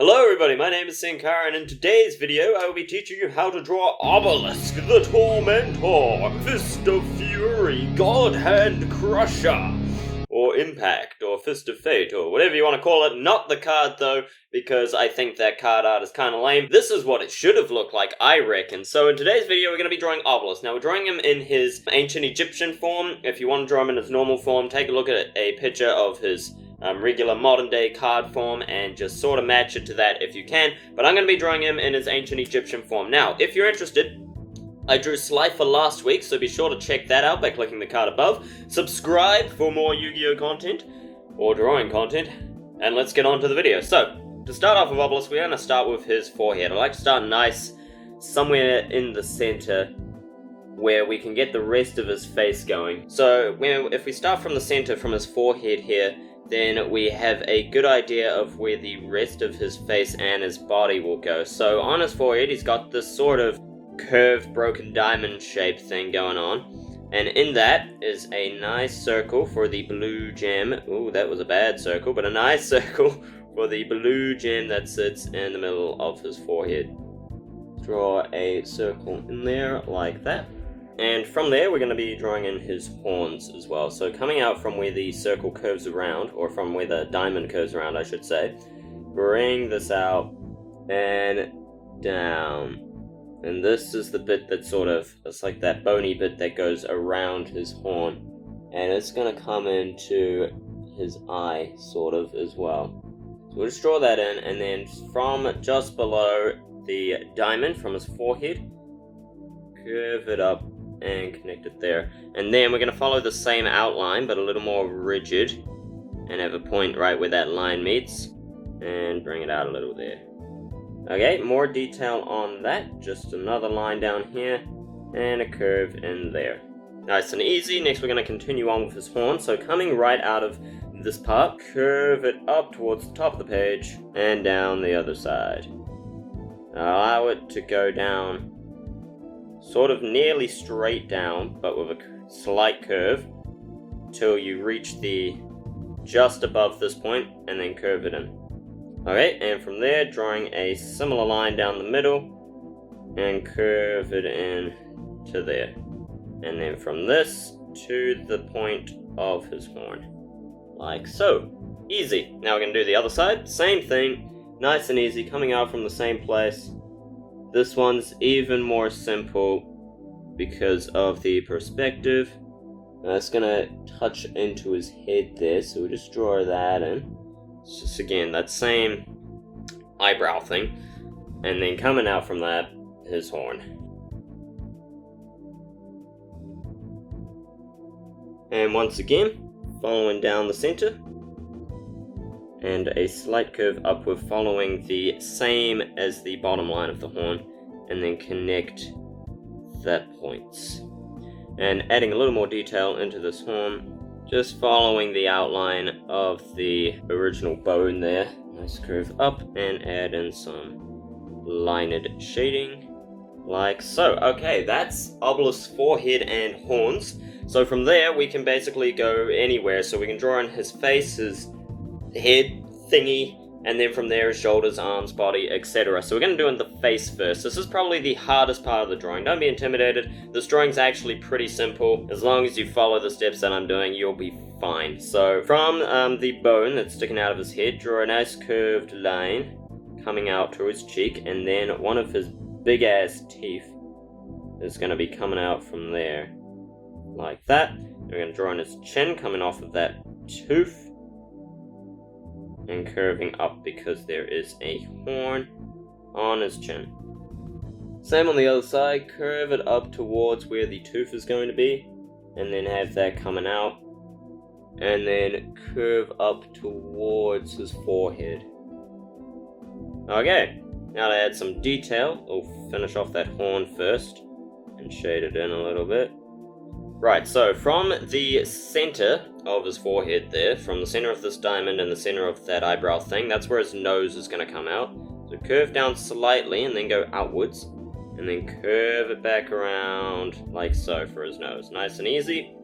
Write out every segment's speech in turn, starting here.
Hello everybody, my name is Sankar, and in today's video I will be teaching you how to draw Obelisk the Tormentor, Fist of Fury, God Hand Crusher, or Impact, or Fist of Fate, or whatever you want to call it. Not the card though, because I think that card art is kind of lame. This is what it should have looked like, I reckon. So in today's video we're going to be drawing Obelisk. Now we're drawing him in his ancient Egyptian form. If you want to draw him in his normal form, take a look at a picture of his regular modern day card form and just sort of match it to that if you can, but I'm going to be drawing him in his ancient Egyptian form. Now, if you're interested, I drew Slifer last week, so be sure to check that out by clicking the card above. Subscribe for more Yu-Gi-Oh content, or drawing content, and let's get on to the video. So, to start off with Obelisk, we're going to start with his forehead. I like to start nice, somewhere in the center, where we can get the rest of his face going. So, if we start from the center, from his forehead here, then we have a good idea of where the rest of his face and his body will go. So on his forehead, he's got this sort of curved, broken diamond shape thing going on. And in that is a nice circle for the blue gem. Ooh, that was a bad circle, but a nice circle for the blue gem that sits in the middle of his forehead. Draw a circle in there like that. And from there, we're going to be drawing in his horns as well. So coming out from where the circle curves around, or from where the diamond curves around, I should say, bring this out and down. And this is the bit that it's like that bony bit that goes around his horn. And it's going to come into his eye, sort of, as well. So we'll just draw that in, and then from just below the diamond, from his forehead, curve it up and connect it there. And then we're going to follow the same outline, but a little more rigid, and have a point right where that line meets, and bring it out a little there. Okay, more detail on that. Just another line down here, and a curve in there. Nice and easy. Next we're going to continue on with his horn. So coming right out of this part, curve it up towards the top of the page, and down the other side. Allow it to go down sort of nearly straight down, but with a slight curve, till you reach the just above this point, and then curve it in. Okay, and from there, drawing a similar line down the middle, and curve it in to there. And then from this to the point of his horn. Like so. Easy. Now we're going to do the other side. Same thing, nice and easy, coming out from the same place. This one's even more simple because of the perspective. It's going to touch into his head there, so we'll just draw that in. It's just, again, that same eyebrow thing. And then coming out from that, his horn. And once again, following down the center. And a slight curve upward, following the same as the bottom line of the horn, and then connect that point. And adding a little more detail into this horn, just following the outline of the original bone there. Nice curve up, and add in some lined shading, like so. Okay, that's Obelisk's forehead and horns. So from there, we can basically go anywhere. So we can draw in his face, his head thingy, and then from there his shoulders, arms, body, etc. So we're going to do in the face first. This is probably the hardest part of the drawing. Don't be intimidated. This drawing's actually pretty simple. As long as you follow the steps that I'm doing, you'll be fine. So from the bone that's sticking out of his head, draw a nice curved line coming out to his cheek, and then one of his big ass teeth is going to be coming out from there, like that. We're going to draw in his chin coming off of that tooth, and curving up because there is a horn on his chin. Same on the other side, curve it up towards where the tooth is going to be, and then have that coming out, and then curve up towards his forehead. Okay, now to add some detail, we'll finish off that horn first, and shade it in a little bit. Right, so from the center of his forehead there, from the center of this diamond and the center of that eyebrow thing, that's where his nose is going to come out. So curve down slightly and then go outwards, and then curve it back around like so for his nose. Nice and easy.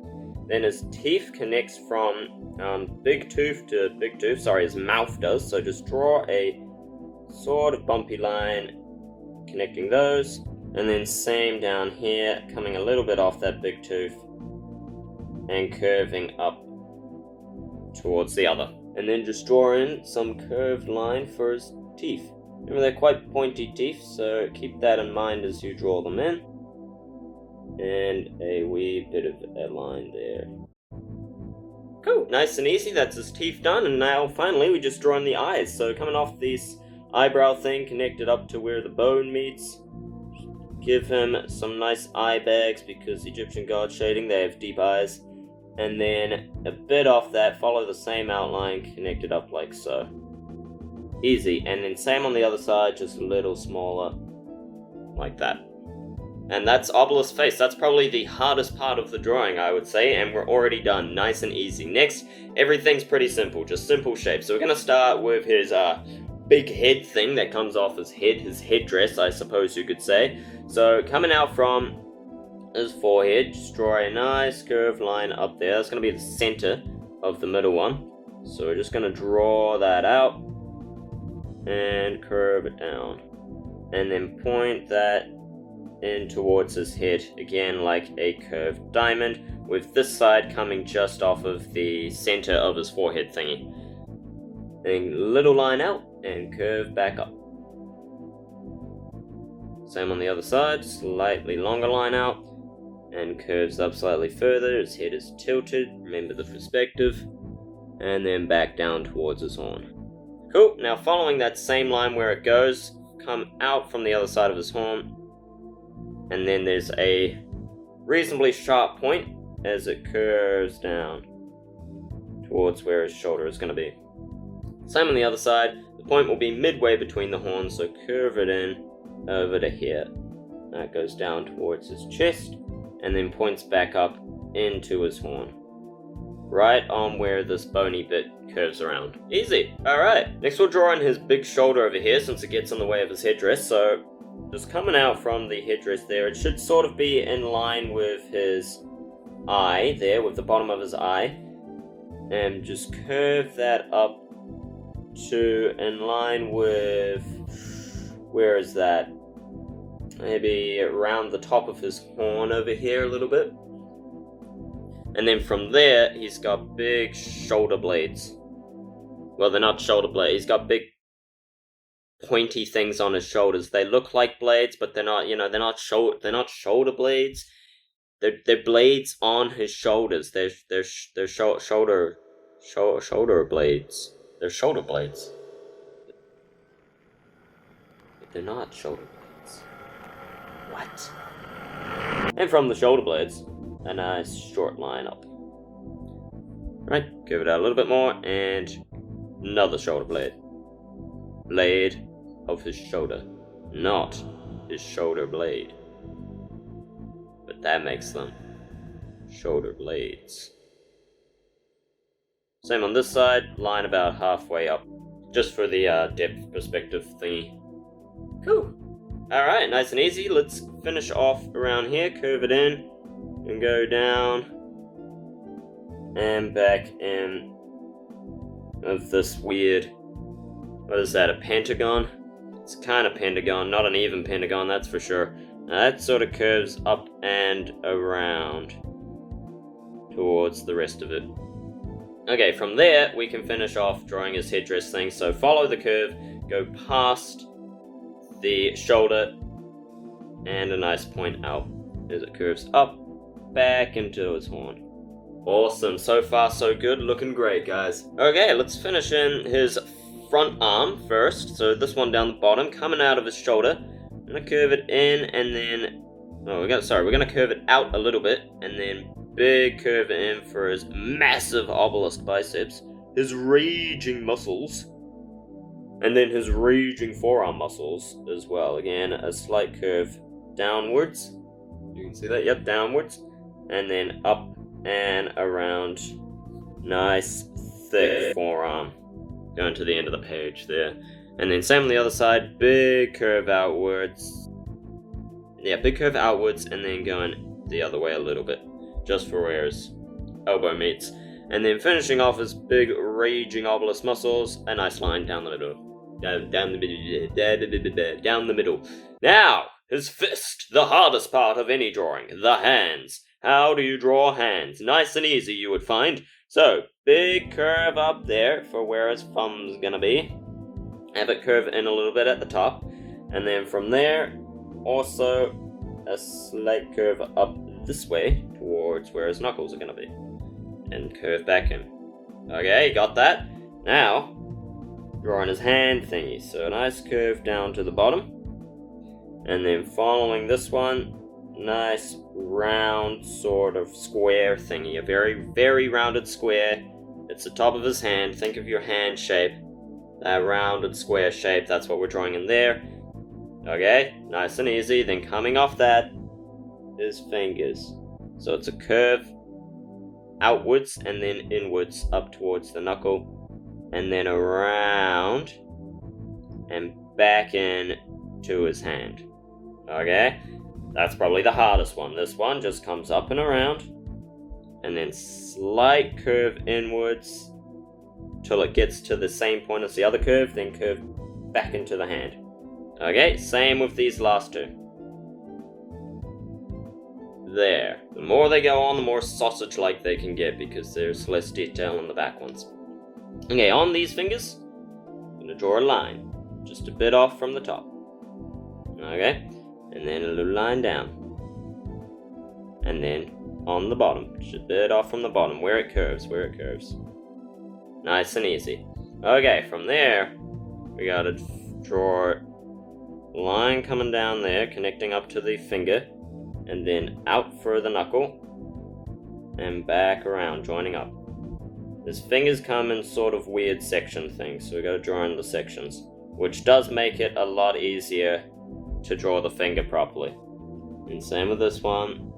Then his teeth connects from big tooth to big tooth. Sorry, his mouth does. So just draw a sort of bumpy line connecting those, and then same down here, coming a little bit off that big tooth and curving up towards the other. And then just draw in some curved line for his teeth. Remember, they're quite pointy teeth, so keep that in mind as you draw them in. And a wee bit of a line there. Cool, nice and easy, that's his teeth done, and now finally we just draw in the eyes. So coming off this eyebrow thing connected up to where the bone meets, give him some nice eye bags because Egyptian god shading, they have deep eyes. And then a bit off that, follow the same outline, connect it up like so. Easy, and then same on the other side, just a little smaller, like that. And that's Obelisk's face. That's probably the hardest part of the drawing, I would say, and we're already done, nice and easy. Next, everything's pretty simple, just simple shapes. So we're going to start with his big head thing that comes off his head, his headdress, I suppose you could say. So coming out from his forehead, just draw a nice curved line up there. That's going to be the center of the middle one. So we're just going to draw that out and curve it down. And then point that in towards his head, again like a curved diamond, with this side coming just off of the center of his forehead thingy. Then little line out and curve back up. Same on the other side, slightly longer line out and curves up slightly further. His head is tilted, remember the perspective, and then back down towards his horn. Cool, now following that same line where it goes, come out from the other side of his horn, and then there's a reasonably sharp point as it curves down towards where his shoulder is going to be. Same on the other side, the point will be midway between the horns, so curve it in over to here. That goes down towards his chest, and then points back up into his horn. Right on where this bony bit curves around. Easy! Alright, next we'll draw in his big shoulder over here since it gets in the way of his headdress, so just coming out from the headdress there, it should sort of be in line with his eye there, with the bottom of his eye. And just curve that up to in line with, where is that? Maybe around the top of his horn over here a little bit. And then from there, he's got big shoulder blades. Well, they're not shoulder blades, he's got big pointy things on his shoulders. They look like blades, but they're not, you know, they're not shoulder blades. They're blades on his shoulders. They're shoulder blades. They're shoulder blades. But they're not shoulder blades. What? And from the shoulder blades, a nice short line up. Right, give it out a little bit more, and another shoulder blade. Blade of his shoulder, not his shoulder blade. But that makes them shoulder blades. Same on this side, line about halfway up, just for the depth perspective thingy. Cool. Alright, nice and easy. Let's finish off around here, curve it in, and go down and back in of this weird, what is that, a pentagon? It's kind of pentagon, not an even pentagon, that's for sure. Now that sort of curves up and around towards the rest of it. Okay, from there we can finish off drawing his headdress thing, so follow the curve, go past the shoulder, and a nice point out as it curves up, back into his horn. Awesome, so far so good, looking great guys. Okay, let's finish in his front arm first, so this one down the bottom, coming out of his shoulder. I'm gonna curve it in, and then, we're gonna curve it out a little bit, and then big curve in for his massive obelisk biceps, his raging muscles, and then his raging forearm muscles as well. Again, a slight curve downwards. You can see that, yep, downwards, and then up and around. Nice, thick forearm. Going to the end of the page there. And then same on the other side, big curve outwards. Yeah, big curve outwards, and then going the other way a little bit, just for where his elbow meets. And then finishing off his big raging obelisk muscles, a nice line down the middle. Down the middle. Now, his fist, the hardest part of any drawing, the hands. How do you draw hands? Nice and easy, you would find. So, big curve up there for where his thumb's gonna be. Have it curve in a little bit at the top. And then from there, also a slight curve up this way towards where his knuckles are gonna be. And curve back in. Okay, got that? Now, drawing his hand thingy. So a nice curve down to the bottom. And then following this one, nice round sort of square thingy. A very, very rounded square. It's the top of his hand. Think of your hand shape. That rounded square shape, that's what we're drawing in there. Okay, nice and easy. Then coming off that, his fingers. So it's a curve outwards and then inwards up towards the knuckle. And then around and back in to his hand. Okay, that's probably the hardest one. This one just comes up and around, and then slight curve inwards till it gets to the same point as the other curve, then curve back into the hand. Okay, same with these last two. There. The more they go on, the more sausage-like they can get because there's less detail in the back ones. Okay, on these fingers, I'm going to draw a line, just a bit off from the top. Okay, and then a little line down. And then on the bottom, just a bit off from the bottom, where it curves. Nice and easy. Okay, from there, we got to draw a line coming down there, connecting up to the finger, and then out for the knuckle, and back around, joining up. His fingers come in sort of weird section things, so we gotta draw in the sections, which does make it a lot easier to draw the finger properly. And same with this one,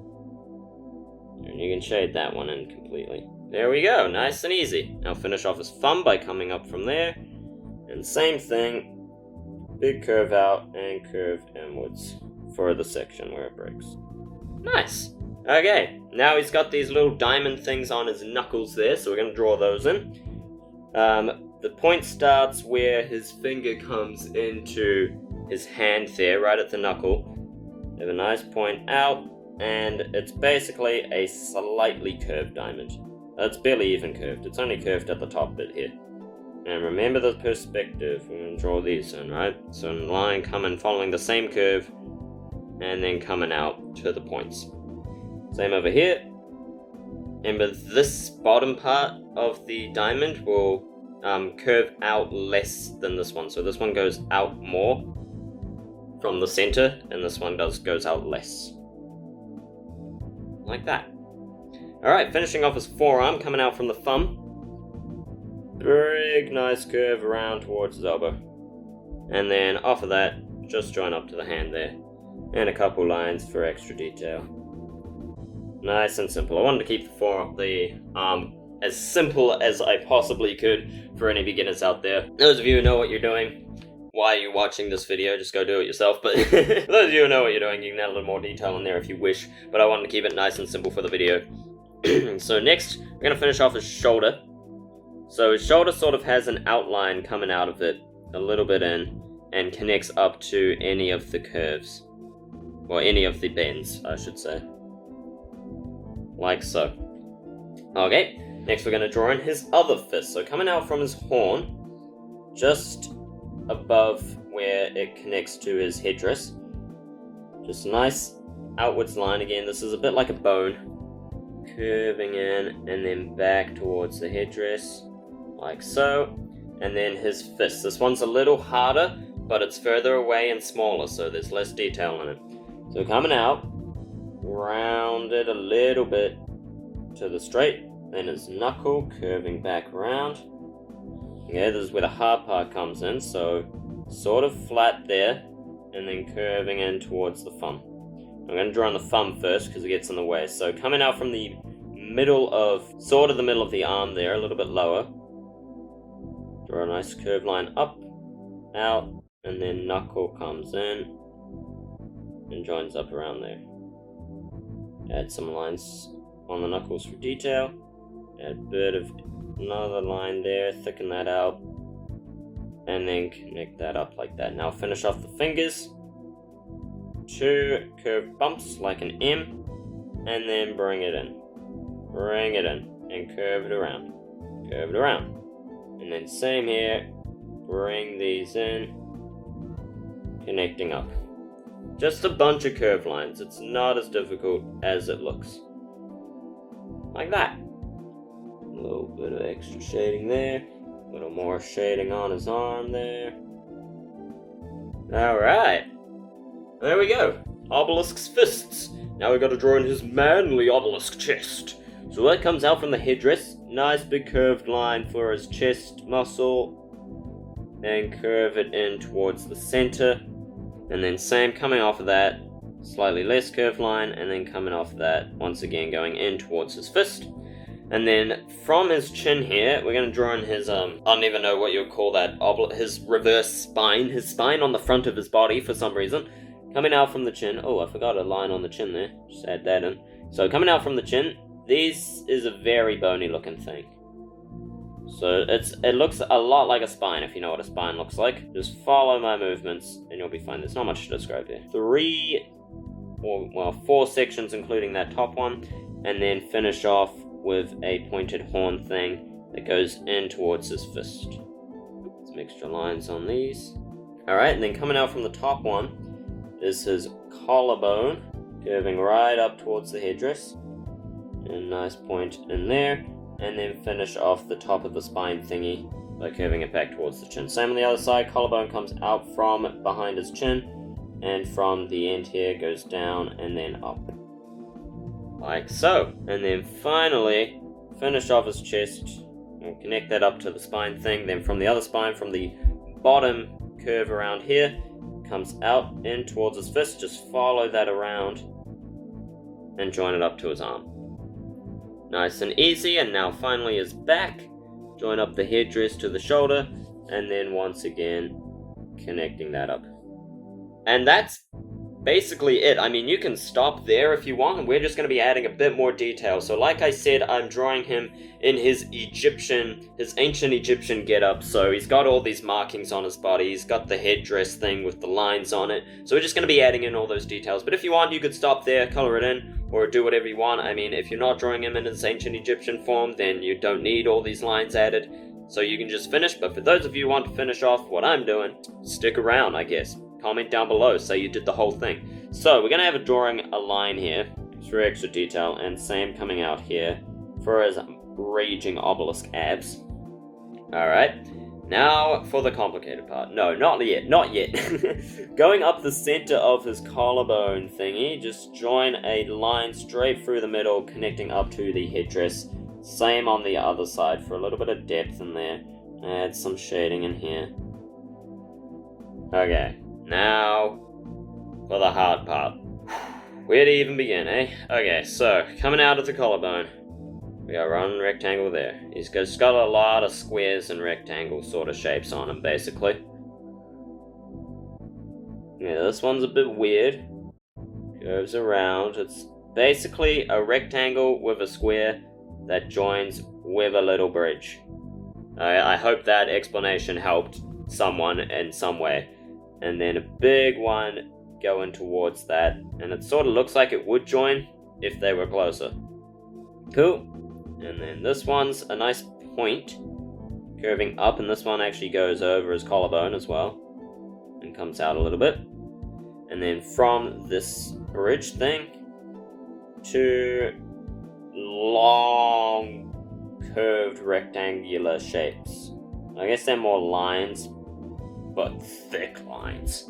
and you can shade that one in completely. There we go, nice and easy. Now finish off his thumb by coming up from there, and same thing, big curve out and curve inwards for the section where it breaks. Nice. Okay, now he's got these little diamond things on his knuckles there, so we're going to draw those in. The point starts where his finger comes into his hand there, right at the knuckle. We have a nice point out, and it's basically a slightly curved diamond. It's barely even curved, it's only curved at the top bit here. And remember the perspective, we're going to draw these in, right? So a line coming, following the same curve, and then coming out to the points. Same over here. And with this bottom part of the diamond will curve out less than this one. So this one goes out more from the center, and this one goes out less. Like that. Alright, finishing off his forearm, coming out from the thumb. Big nice curve around towards his elbow. And then off of that, just join up to the hand there. And a couple lines for extra detail. Nice and simple. I wanted to keep the arm as simple as I possibly could for any beginners out there. Those of you who know what you're doing, why are you watching this video? Just go do it yourself. But for those of you who know what you're doing, you can add a little more detail in there if you wish. But I wanted to keep it nice and simple for the video. So next, we're going to finish off his shoulder. So his shoulder sort of has an outline coming out of it, a little bit in, and connects up to any of the curves. Or any of the bends, I should say. Like so. Okay, next we're going to draw in his other fist. So coming out from his horn, just above where it connects to his headdress. Just a nice outwards line again. This is a bit like a bone. Curving in and then back towards the headdress. Like so. And then his fist. This one's a little harder, but it's further away and smaller, so there's less detail in it. So coming out, round it a little bit to the straight, then his knuckle curving back around. Okay, this is where the hard part comes in, so sort of flat there, and then curving in towards the thumb. I'm going to draw on the thumb first because it gets in the way. So coming out from the middle of, sort of the middle of the arm there, a little bit lower. Draw a nice curved line up, out, and then knuckle comes in and joins up around there. Add some lines on the knuckles for detail. Add a bit of another line there, thicken that out. and then connect that up like that. Now finish off the fingers. 2 curved bumps like an M, and then bring it in. Bring it in, and curve it around. Curve it around. And then same here, bring these in, connecting up. Just a bunch of curved lines. It's not as difficult as it looks. Like that. A little bit of extra shading there. A little more shading on his arm there. Alright. There we go. Obelisk's fists. Now we've got to draw in his manly obelisk chest. So that comes out from the headdress. Nice big curved line for his chest muscle. And curve it in towards the center. And then same coming off of that. Slightly less curved line. And then coming off that. Once again going in towards his fist. And then from his chin here, we're going to draw in his, I don't even know what you would call that, his reverse spine. His spine on the front of his body for some reason. Coming out from the chin. Oh, I forgot a line on the chin there. Just add that in. So coming out from the chin, this is a very bony looking thing. So it looks a lot like a spine, if you know what a spine looks like. Just follow my movements and you'll be fine. There's not much to describe here. 4 sections including that top one. And then finish off with a pointed horn thing that goes in towards his fist. Some extra lines on these. Alright, and then coming out from the top one is his collarbone, curving right up towards the headdress. And nice point in there. And then finish off the top of the spine thingy by curving it back towards the chin. Same on the other side, collarbone comes out from behind his chin, and from the end here goes down and then up. Like so. And then finally, finish off his chest and connect that up to the spine thing. Then from the other spine, from the bottom curve around here, comes out in towards his fist. Just follow that around and join it up to his arm. Nice and easy. And now finally his back. Join up the headdress to the shoulder. And then once again, connecting that up. And that's basically it. I mean, you can stop there if you want. We're just going to be adding a bit more detail. So like I said, I'm drawing him in his ancient Egyptian getup. So he's got all these markings on his body. He's got the headdress thing with the lines on it. So we're just going to be adding in all those details. But if you want, you could stop there, color it in, or do whatever you want. I mean, if you're not drawing him in his ancient Egyptian form, then you don't need all these lines added. So you can just finish. But for those of you who want to finish off what I'm doing, stick around, I guess. Comment down below, say you did the whole thing. So we're going to have drawing a line here, just for extra detail, and same coming out here for his raging obelisk abs. Alright, now for the complicated part. No, not yet, not yet. Going up the center of his collarbone thingy, just join a line straight through the middle, connecting up to the headdress. Same on the other side for a little bit of depth in there. Add some shading in here. Okay. Now, for the hard part. Where to even begin, eh? Okay, so, coming out of the collarbone, we got one rectangle there. He's got a lot of squares and rectangle sort of shapes on him, basically. Yeah, this one's a bit weird. Curves around. It's basically a rectangle with a square that joins with a little bridge. I hope that explanation helped someone in some way. And then a big one going towards that. And it sort of looks like it would join if they were closer. Cool. And then this one's a nice point curving up, and this one actually goes over his collarbone as well. And comes out a little bit. And then from this bridge thing to long curved rectangular shapes. I guess they're more lines, but thick lines.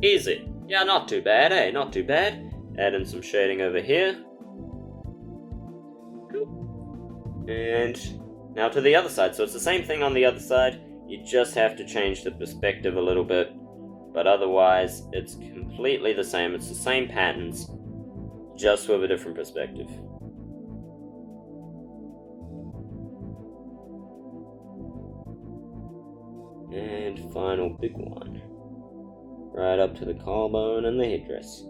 Easy. Yeah, not too bad, eh? Not too bad. Add in some shading over here. Cool. And now to the other side. So it's the same thing on the other side. You just have to change the perspective a little bit. But otherwise, it's completely the same. It's the same patterns, just with a different perspective. And final big one. Right up to the collarbone and the headdress.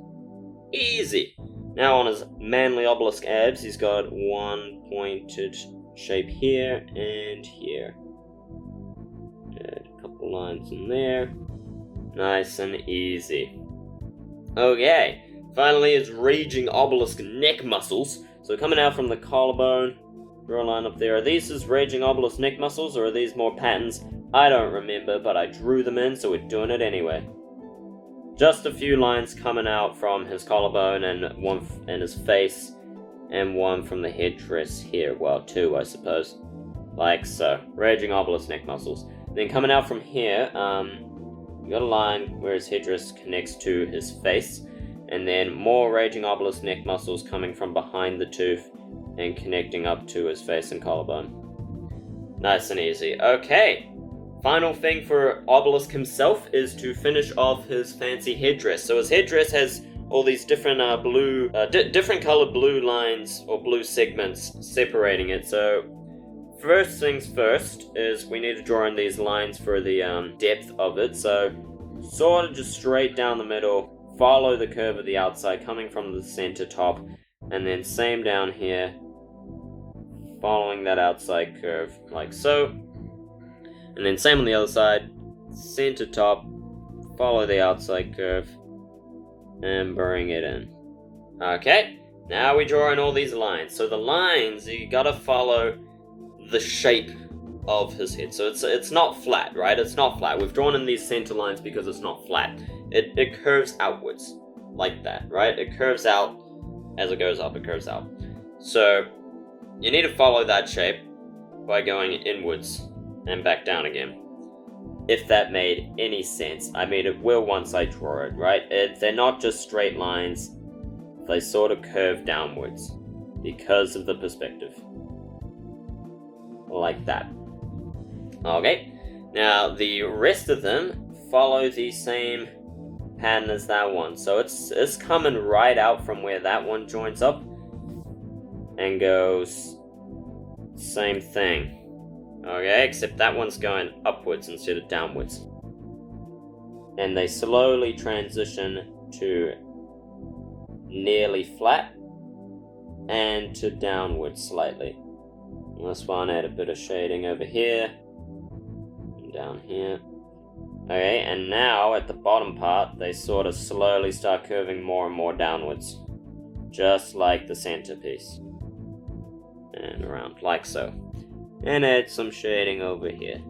Easy! Now on his manly obelisk abs, he's got one pointed shape here and here. Add a couple Couple lines in there. Nice and easy. Okay, finally his Raging Obelisk neck muscles. So coming out from the collarbone, draw a line up there. Are these his Raging Obelisk neck muscles, or are these more patterns? I don't remember, but I drew them in, so we're doing it anyway. Just a few lines coming out from his collarbone, and one in his face, and one from the headdress here. Well, two, I suppose. Like so. Raging Obelisk neck muscles. Then coming out from here, you got a line where his headdress connects to his face, and then more Raging Obelisk neck muscles coming from behind the tooth and connecting up to his face and collarbone. Nice and easy. Okay, final thing for Obelisk himself is to finish off his fancy headdress. So his headdress has all these different different colored blue lines or blue segments separating it. So first things first is we need to draw in these lines for the depth of it. So sort of just straight down the middle, follow the curve of the outside coming from the center top, and then same down here, following that outside curve like so. And then same on the other side, center top, follow the outside curve, and bring it in. Okay, now we draw in all these lines. So the lines, you gotta follow the shape of his head. So it's not flat, right? It's not flat. We've drawn in these center lines because it's not flat. It curves outwards like that, right? It curves out as it goes up, it curves out. So you need to follow that shape by going inwards and back down again. If that made any sense. I mean, it will once I draw it, right? They're not just straight lines. They sort of curve downwards because of the perspective. Like that. Okay, now the rest of them follow the same pattern as that one. So it's coming right out from where that one joins up and goes same thing. Okay, except that one's going upwards instead of downwards. And they slowly transition to nearly flat and to downwards slightly. This one, add a bit of shading over here and down here. Okay, and now at the bottom part, they sort of slowly start curving more and more downwards, just like the centerpiece, and around like so. And add some shading over here.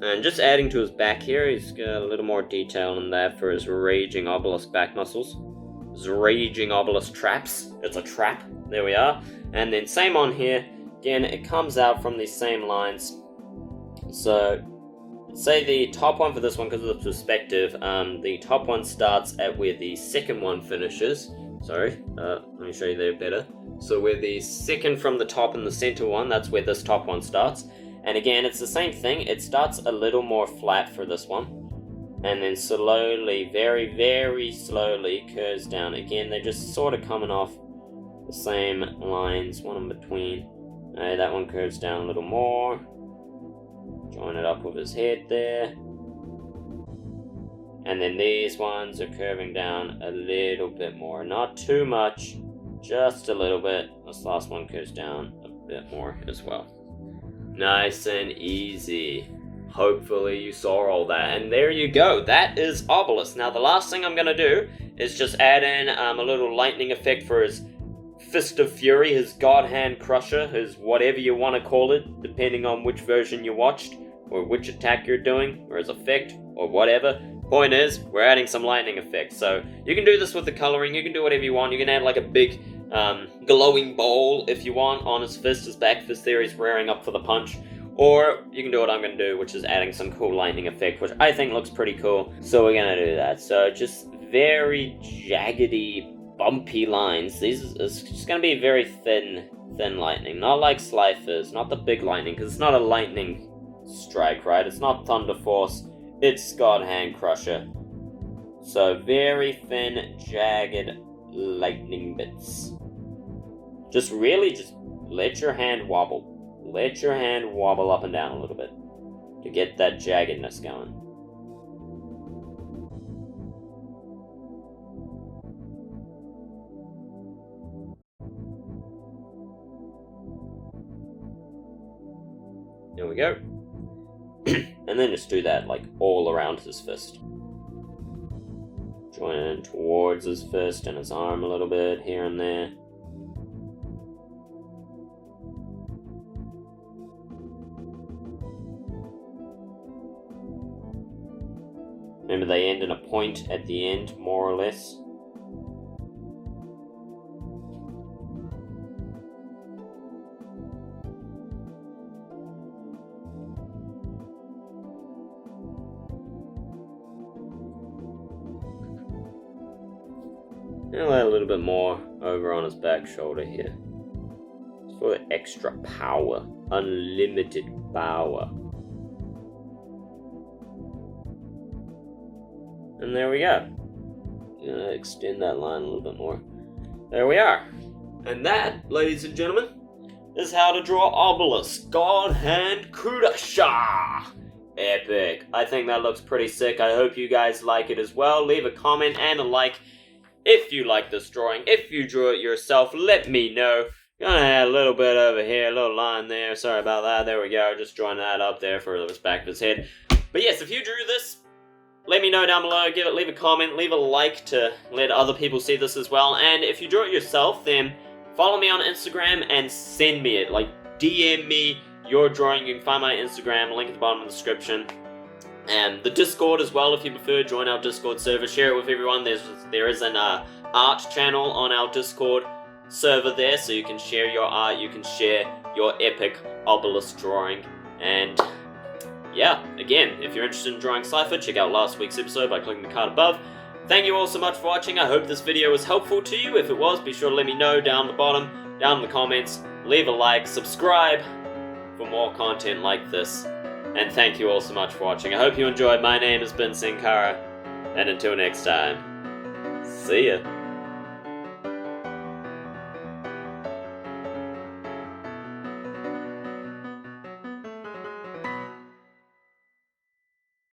And just adding to his back here, he's got a little more detail in that for his Raging Obelisk back muscles. His Raging Obelisk traps. It's a trap. There we are. And then same on here. Again, it comes out from these same lines. So, say the top one for this one, because of the perspective, the top one starts at where the second one finishes. Sorry, let me show you there better. So where the second from the top and the center one, that's where this top one starts. And again, it's the same thing. It starts a little more flat for this one. And then slowly, very, very slowly curves down. Again, they're just sort of coming off the same lines, one in between. That one curves down a little more. Join it up with his head there. And then these ones are curving down a little bit more. Not too much, just a little bit. This last one curves down a bit more as well. Nice and easy. Hopefully you saw all that. And there you go. That is Obelisk. Now the last thing I'm going to do is just add in a little lightning effect for his Fist of Fury, his God Hand Crusher, his whatever you want to call it, depending on which version you watched, or which attack you're doing, or his effect, or whatever. Point is, we're adding some lightning effects. So you can do this with the coloring, you can do whatever you want. You can add like a big glowing bowl if you want on his fist, his back fist there, he's rearing up for the punch. Or you can do what I'm going to do, which is adding some cool lightning effect, which I think looks pretty cool. So we're going to do that. So just very jaggedy, bumpy lines. It's just going to be very thin lightning. Not like Slifer's, not the big lightning, because it's not a lightning strike, right? It's not Thunder Force, it's God Hand Crusher. So very thin, jagged lightning bits. Just let your hand wobble. Let your hand wobble up and down a little bit to get that jaggedness going. we go. And then just do that, like, all around his fist. Join in towards his fist and his arm a little bit, here and there. Remember, they end in a point at the end, more or less. I'll add a little bit more over on his back shoulder here. It's for the extra power. Unlimited power. And there we go. Gonna extend that line a little bit more. There we are. And that, ladies and gentlemen, is how to draw Obelisk, God Hand Crusher. Epic. I think that looks pretty sick. I hope you guys like it as well. Leave a comment and a like if you like this drawing. If you drew it yourself, let me know. Gonna add a little bit over here, a little line there. Sorry about that. There we go. Just drawing that up there for the back of his head. But yes, if you drew this, let me know down below. Leave a comment, leave a like to let other people see this as well. And if you drew it yourself, then follow me on Instagram and send me it. Like, DM me your drawing. You can find my Instagram, link at the bottom of the description. And the Discord as well, if you prefer, join our Discord server, share it with everyone. There is an art channel on our Discord server there, so you can share your art, you can share your epic Obelisk drawing. And yeah, again, if you're interested in drawing Cypher, check out last week's episode by clicking the card above. Thank you all so much for watching. I hope this video was helpful to you. If it was, be sure to let me know down the bottom, down in the comments. Leave a like, subscribe for more content like this. And thank you all so much for watching. I hope you enjoyed. My name has been Sin Cara, and until next time, see ya.